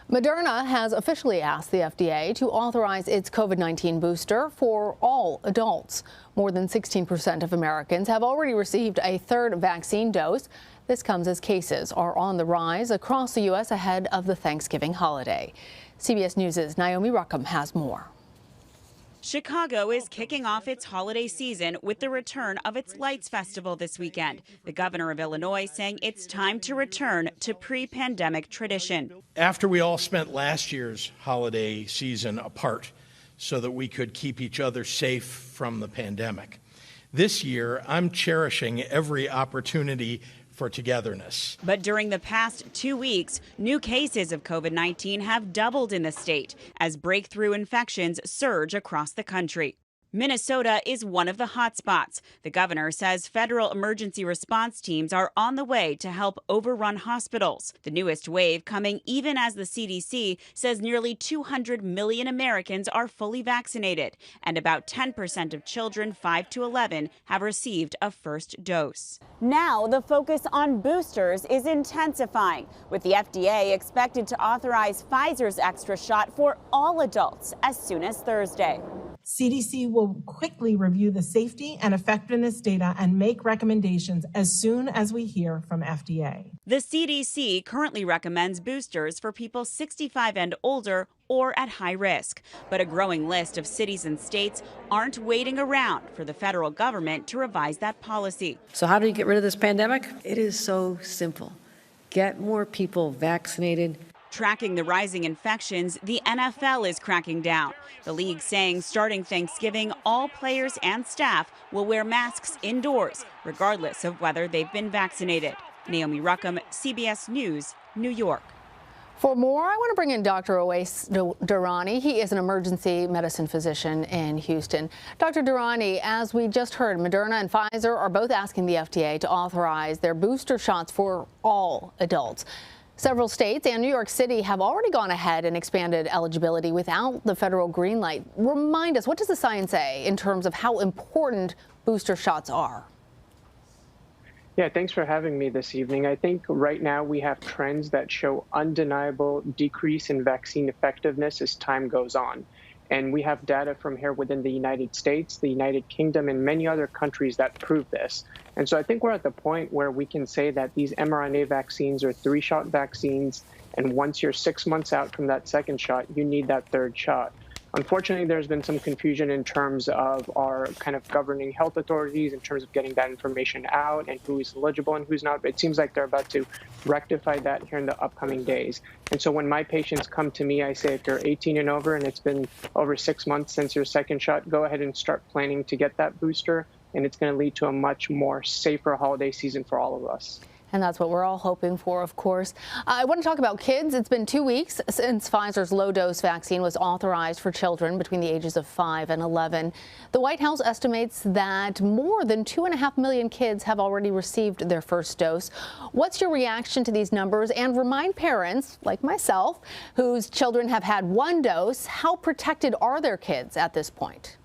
Moderna has officially asked the FDA to authorize its COVID-19 booster for all adults. More than 16% of Americans have already received a third vaccine dose. This comes as cases are on the rise across the U.S. ahead of the Thanksgiving holiday. CBS News' Naomi Ruckham has more. Chicago is kicking off its holiday season with the return of its Lights Festival this weekend. The governor of Illinois saying it's time to return to pre-pandemic tradition. After we all spent last year's holiday season apart so that we could keep each other safe from the pandemic, this year I'm cherishing every opportunity for togetherness. But during the past 2 weeks, new cases of COVID-19 have doubled in the state as breakthrough infections surge across the country. Minnesota is one of the hotspots. The governor says federal emergency response teams are on the way to help overrun hospitals. The newest wave coming even as the CDC says nearly 200 million Americans are fully vaccinated, and about 10% of children 5 to 11 have received a first dose. Now the focus on boosters is intensifying, with the FDA expected to authorize Pfizer's extra shot for all adults as soon as Thursday. CDC will quickly review the safety and effectiveness data and make recommendations as soon as we hear from FDA. The CDC currently recommends boosters for people 65 and older or at high risk. But a growing list of cities and states aren't waiting around for the federal government to revise that policy. So how do you get rid of this pandemic? It is so simple. Get more people vaccinated. Tracking the rising infections, the NFL is cracking down. The league saying starting Thanksgiving, all players and staff will wear masks indoors, regardless of whether they've been vaccinated. Naomi Ruckham, CBS News, New York. For more, I want to bring in Dr. Owais Durrani. He is an emergency medicine physician in Houston. Dr. Durrani, as we just heard, Moderna and Pfizer are both asking the FDA to authorize their booster shots for all adults. Several states and New York City have already gone ahead and expanded eligibility without the federal green light. Remind us, what does the science say in terms of how important booster shots are? Yeah, thanks for having me this evening. I think right now we have trends that show undeniable decrease in vaccine effectiveness as time goes on. And we have data from here within the United States, the United Kingdom, and many other countries that prove this. And so I think we're at the point where we can say that these mRNA vaccines are 3-shot vaccines. And once you're 6 months out from that second shot, you need that third shot. Unfortunately, there's been some confusion in terms of our kind of governing health authorities in terms of getting that information out and who is eligible and who's not. But it seems like they're about to rectify that here in the upcoming days. And so when my patients come to me, I say, if you're 18 and over and it's been over 6 months since your second shot, go ahead and start planning to get that booster. And it's going to lead to a much more safer holiday season for all of us. And that's what we're all hoping for, of course. I want to talk about kids. It's been 2 weeks since Pfizer's low-dose vaccine was authorized for children between the ages of 5 and 11. The White House estimates that more than 2.5 million kids have already received their first dose. What's your reaction to these numbers? And remind parents, like myself, whose children have had one dose, how protected are their kids at this point?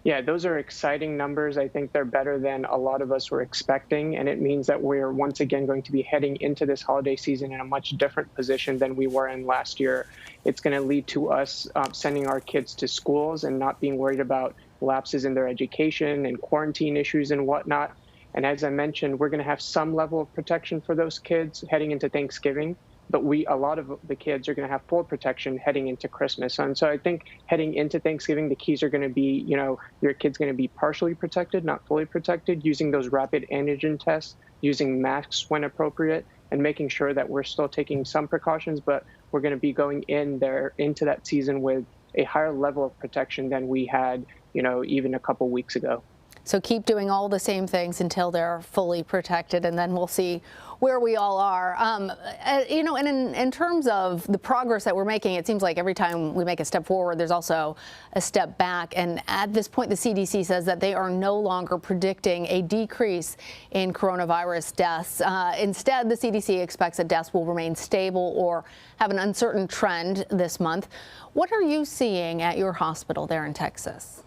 Yeah, those are exciting numbers. I think they're better than a lot of us were expecting. And it means that we're once again going to be heading into this holiday season in a much different position than we were in last year. It's going to lead to us sending our kids to schools and not being worried about lapses in their education and quarantine issues and whatnot. And as I mentioned, we're going to have some level of protection for those kids heading into Thanksgiving. But a lot of the kids are going to have full protection heading into Christmas. And so I think heading into Thanksgiving, the keys are going to be, your kid's going to be partially protected, not fully protected, using those rapid antigen tests, using masks when appropriate, and making sure that we're still taking some precautions, but we're going to be going into that season with a higher level of protection than we had, even a couple weeks ago. So keep doing all the same things until they're fully protected, and then we'll see where we all are. And in terms of the progress that we're making, it seems like every time we make a step forward, there's also a step back. And at this point, the CDC says that they are no longer predicting a decrease in coronavirus deaths. Instead, the CDC expects that deaths will remain stable or have an uncertain trend this month. What are you seeing at your hospital there in Texas?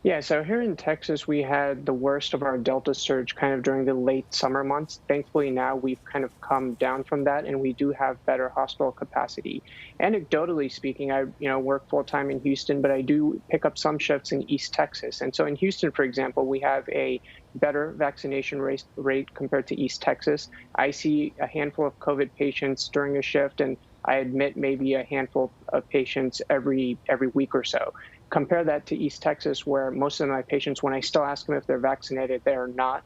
Yeah, so here in Texas, we had the worst of our Delta surge kind of during the late summer months. Thankfully, now we've kind of come down from that, and we do have better hospital capacity. Anecdotally speaking, I work full time in Houston, but I do pick up some shifts in East Texas. And so in Houston, for example, we have a better vaccination rate compared to East Texas. I see a handful of COVID patients during a shift, and I admit maybe a handful of patients every week or so. Compare that to East Texas, where most of my patients, when I still ask them if they're vaccinated, they are not.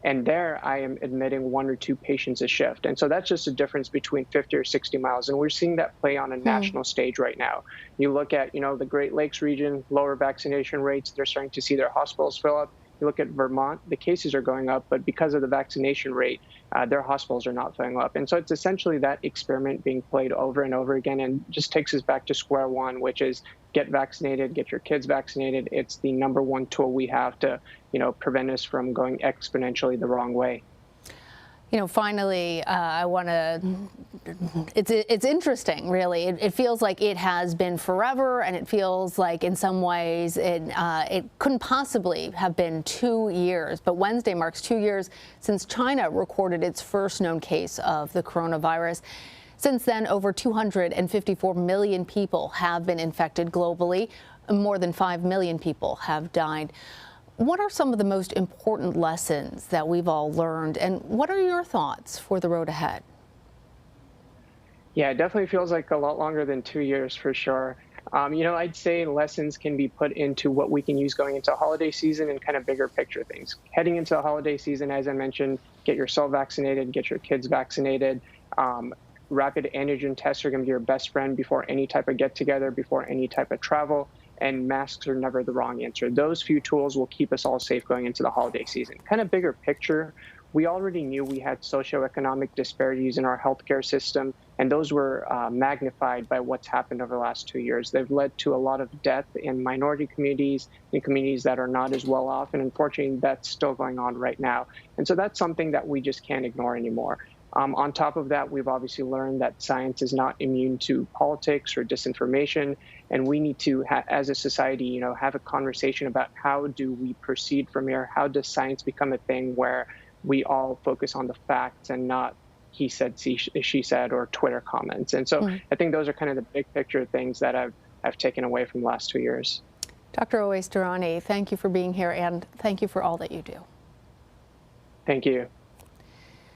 And there I am admitting 1 or 2 patients a shift. And so that's just a difference between 50 or 60 miles. And we're seeing that play on a national stage right now. You look at, the Great Lakes region, lower vaccination rates, they're starting to see their hospitals fill up. You look at Vermont, the cases are going up, but because of the vaccination rate, their hospitals are not filling up. And so it's essentially that experiment being played over and over again, and just takes us back to square one, which is get vaccinated, get your kids vaccinated. It's the number one tool we have to, prevent us from going exponentially the wrong way. Finally, I want to, it's interesting, really. It feels like it has been forever, and it feels like in some ways it couldn't possibly have been 2 years. But Wednesday marks 2 years since China recorded its first known case of the coronavirus. Since then, over 254 million people have been infected globally. More than 5 million people have died. What are some of the most important lessons that we've all learned, and what are your thoughts for the road ahead? Yeah, it definitely feels like a lot longer than 2 years for sure. I'd say lessons can be put into what we can use going into holiday season and kind of bigger picture things. Heading into the holiday season, as I mentioned, get yourself vaccinated, get your kids vaccinated. Rapid antigen tests are going to be your best friend before any type of get together, before any type of travel. And masks are never the wrong answer. Those few tools will keep us all safe going into the holiday season. Kind of bigger picture, we already knew we had socioeconomic disparities in our healthcare system, and those were magnified by what's happened over the last 2 years. They've led to a lot of death in minority communities, in communities that are not as well off, and unfortunately, that's still going on right now. And so that's something that we just can't ignore anymore. On top of that, we've obviously learned that science is not immune to politics or disinformation, and we need to, as a society, have a conversation about how do we proceed from here? How does science become a thing where we all focus on the facts and not he said, she said, or Twitter comments? And so I think those are kind of the big picture things that I've taken away from the last 2 years. Dr. Owais Durrani, thank you for being here, and thank you for all that you do. Thank you.